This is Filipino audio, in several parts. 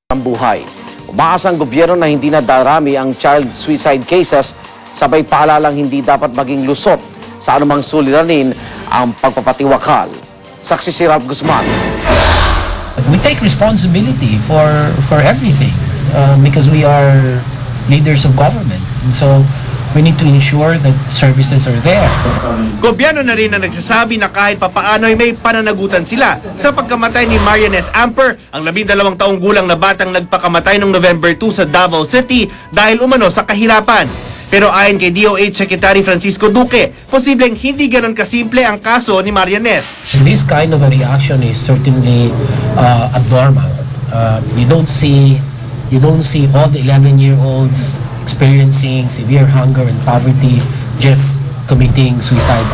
ng buhay. Umaasa ang gobyerno na hindi na darami ang child suicide cases, sabay paalalang hindi dapat maging lusot sa anumang suliranin ang pagpapatiwakal. Saksi si Ralph Guzman. We take responsibility for everything because we are leaders of government. And so we need to ensure that services are there. Gobyerno na rin na nagsasabi na kahit papaano ay may pananagutan sila sa pagkamatay ni Marianette Amper, ang 12 taong gulang na batang nagpakamatay noong November 2 sa Davao City dahil umano sa kahirapan. Pero ayon kay DOH Secretary Francisco Duque, posibleng hindi ganon kasimple ang kaso ni Marianette. This kind of a reaction is certainly abnormal. You don't see all the 11-year-olds experiencing severe hunger and poverty just committing suicide.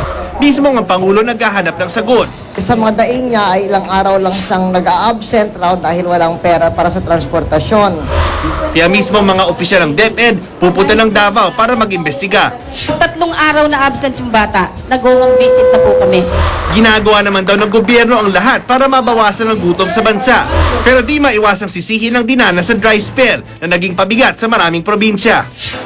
Mismo ang Pangulo naghahanap ng sagot. Sa mga daing niya ay ilang araw lang siyang nag-a-absent raw dahil walang pera para sa transportasyon. Kaya mismo mga opisyal ng DepEd pupunta ng Davao para mag-imbestiga. 3 araw na absent yung bata, nag-home visit na po kami. Ginagawa naman daw ng gobyerno ang lahat para mabawasan ang gutom sa bansa. Pero di maiwasang sisihin ng dinanas sa dry spell na naging pabigat sa maraming probinsya.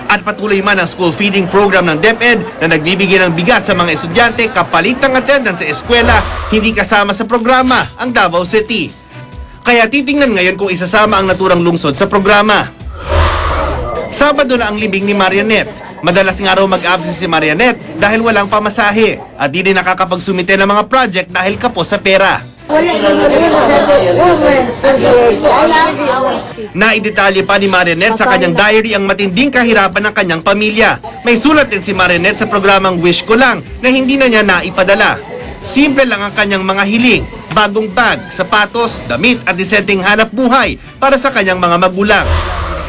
At patuloy man ang school feeding program ng DepEd na nagbibigay ng bigas sa mga estudyante kapalit ng attendance sa eskwela, hindi kasama sa programa ang Davao City. Kaya titingnan ngayon kung isasama ang naturang lungsod sa programa. Sabado na ang libing ni Marianette. Madalas nga raw mag-absent si Marianette dahil walang pamasahe at di rin nakakapagsumite ng mga project dahil kapos sa pera. Naidetalye pa ni Marianette sa kanyang diary ang matinding kahirapan ng kanyang pamilya. May sulat din si Marianette sa programang Wish Ko Lang na hindi na niya naipadala. Simple lang ang kanyang mga hiling, bagong bag, sapatos, damit at disenteng hanap buhay para sa kanyang mga magulang.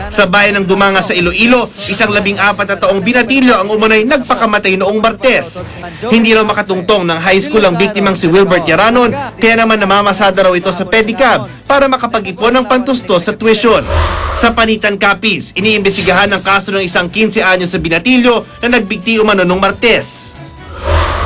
Sa bayan ng Dumanga sa Iloilo, isang 14 na taong binatilyo ang umunay nagpakamatay noong Martes. Hindi raw makatungtong ng high school ang biktimang si Wilbert Yaranon, kaya naman namamasada raw ito sa pedicab para makapag-ipon ng pantustos sa tuition. Sa Panitan Capiz, iniimbestigahan ang kaso ng isang 15 anyos sa binatilyo na nagbigti umano noong Martes.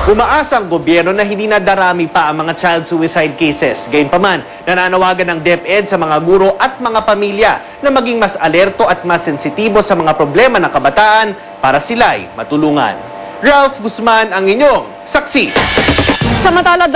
Umaasa ang gobyerno na hindi na darami pa ang mga child suicide cases. Gayunpaman, nananawagan ng DepEd sa mga guro at mga pamilya na maging mas alerto at mas sensitibo sa mga problema ng kabataan para sila'y matulungan. Ralph Guzman ang inyong saksi. Samantala,